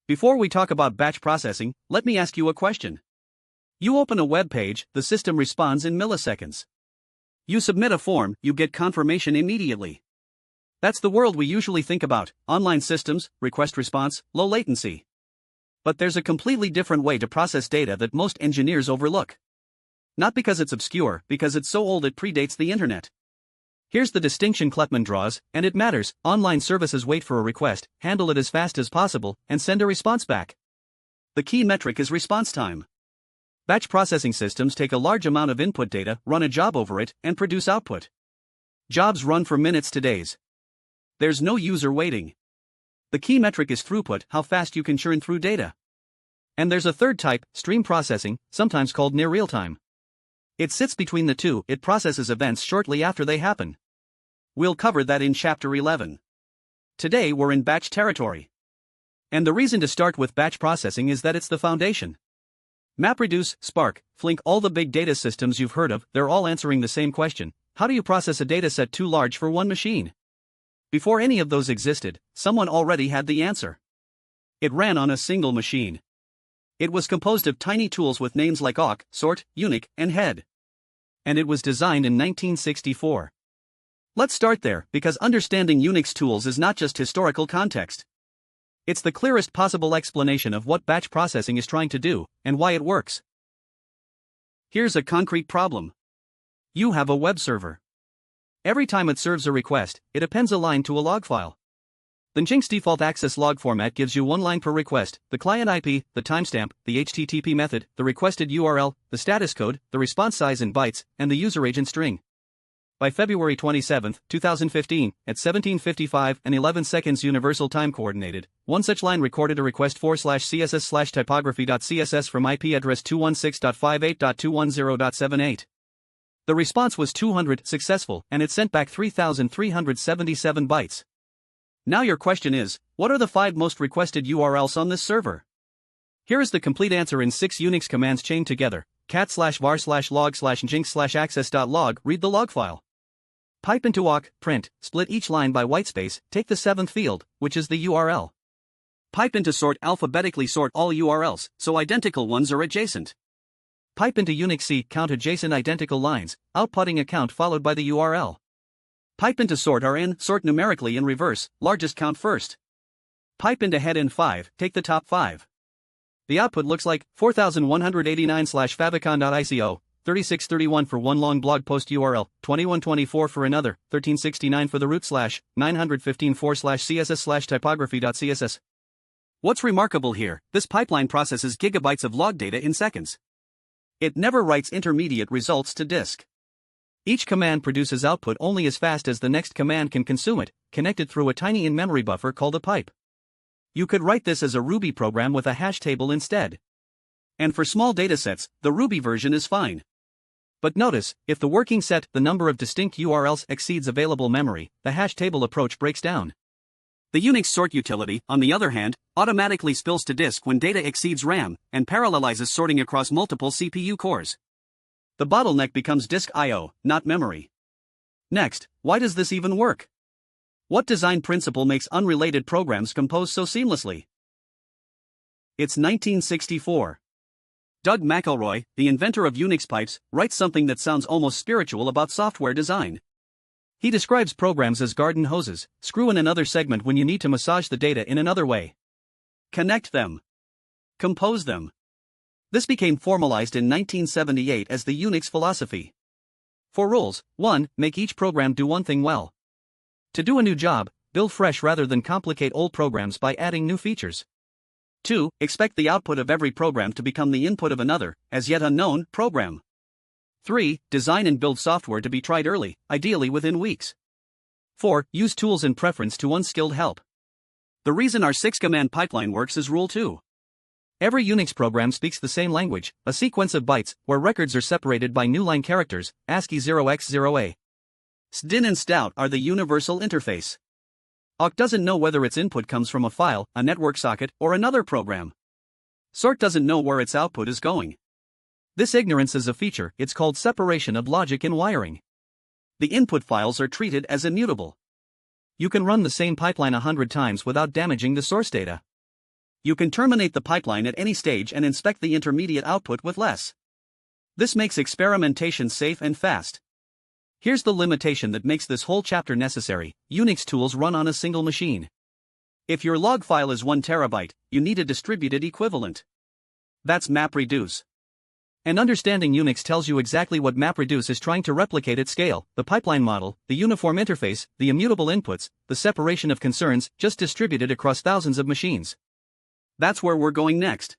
Before we talk about batch processing, let me ask you a question. You open a web page, the system responds in milliseconds. You submit a form, you get confirmation immediately. That's the world we usually think about: online systems, request response, low latency. But there's a completely different way to process data that most engineers overlook. Not because it's obscure, because it's so old it predates the internet. Here's the distinction Kleppman draws, and it matters. Online services wait for a request, handle it as fast as possible, and send a response back. The key metric is response time. Batch processing systems take a large amount of input data, run a job over it, and produce output. Jobs run for minutes to days. There's no user waiting. The key metric is throughput, how fast you can churn through data. And there's a third type, stream processing, sometimes called near real-time. It sits between the two, it processes events shortly after they happen. We'll cover that in Chapter 11. Today we're in batch territory. And the reason to start with batch processing is that it's the foundation. MapReduce, Spark, Flink, all the big data systems you've heard of, they're all answering the same question: how do you process a dataset too large for one machine? Before any of those existed, someone already had the answer. It ran on a single machine. It was composed of tiny tools with names like awk, sort, unique, and head. And it was designed in 1964. Let's start there, because understanding Unix tools is not just historical context. It's the clearest possible explanation of what batch processing is trying to do, and why it works. Here's a concrete problem. You have a web server. Every time it serves a request, it appends a line to a log file. The Unix default access log format gives you one line per request: the client IP, the timestamp, the HTTP method, the requested URL, the status code, the response size in bytes, and the user agent string. By February 27, 2015, at 17:55 and 11 seconds Universal Time Coordinated, one such line recorded a request /CSS/typography.css from IP address 216.58.210.78. The response was 200, successful, and it sent back 3,377 bytes. Now your question is, what are the 5 most requested URLs on this server? Here is the complete answer in 6 Unix commands chained together: cat/var/log/jinx/access.log. Read the log file. Pipe into awk, print, split each line by whitespace, take the 7th field, which is the URL. Pipe into sort, alphabetically sort all URLs, so identical ones are adjacent. Pipe into Unix C, count adjacent identical lines, outputting a count followed by the URL. Pipe into sort RN, sort numerically in reverse, largest count first. Pipe into head N5, take the top 5. The output looks like 4189/favicon.ico, 3631 for one long blog post URL, 2124 for another, 1369 for the root /, 915 for /css/typography.css. What's remarkable here, this pipeline processes gigabytes of log data in seconds. It never writes intermediate results to disk. Each command produces output only as fast as the next command can consume it, connected through a tiny in-memory buffer called a pipe. You could write this as a Ruby program with a hash table instead. And for small datasets, the Ruby version is fine. But notice, if the working set, the number of distinct URLs, exceeds available memory, the hash table approach breaks down. The Unix sort utility, on the other hand, automatically spills to disk when data exceeds RAM, and parallelizes sorting across multiple CPU cores. The bottleneck becomes disk I/O, not memory. Next, why does this even work? What design principle makes unrelated programs compose so seamlessly? It's 1964. Doug McElroy, the inventor of Unix pipes, writes something that sounds almost spiritual about software design. He describes programs as garden hoses: screw in another segment when you need to massage the data in another way. Connect them. Compose them. This became formalized in 1978 as the Unix Philosophy. 4 rules. 1. Make each program do one thing well. To do a new job, build fresh rather than complicate old programs by adding new features. 2. Expect the output of every program to become the input of another, as yet unknown, program. 3. Design and build software to be tried early, ideally within weeks. 4. Use tools in preference to unskilled help. The reason our 6-command pipeline works is Rule 2. Every Unix program speaks the same language, a sequence of bytes, where records are separated by new line characters, ASCII 0x0a. SDIN and STOUT are the universal interface. awk doesn't know whether its input comes from a file, a network socket, or another program. Sort doesn't know where its output is going. This ignorance is a feature, it's called separation of logic in wiring. The input files are treated as immutable. You can run the same pipeline 100 times without damaging the source data. You can terminate the pipeline at any stage and inspect the intermediate output with less. This makes experimentation safe and fast. Here's the limitation that makes this whole chapter necessary: Unix tools run on a single machine. If your log file is 1 terabyte, you need a distributed equivalent. That's MapReduce. And understanding Unix tells you exactly what MapReduce is trying to replicate at scale: the pipeline model, the uniform interface, the immutable inputs, the separation of concerns, just distributed across thousands of machines. That's where we're going next.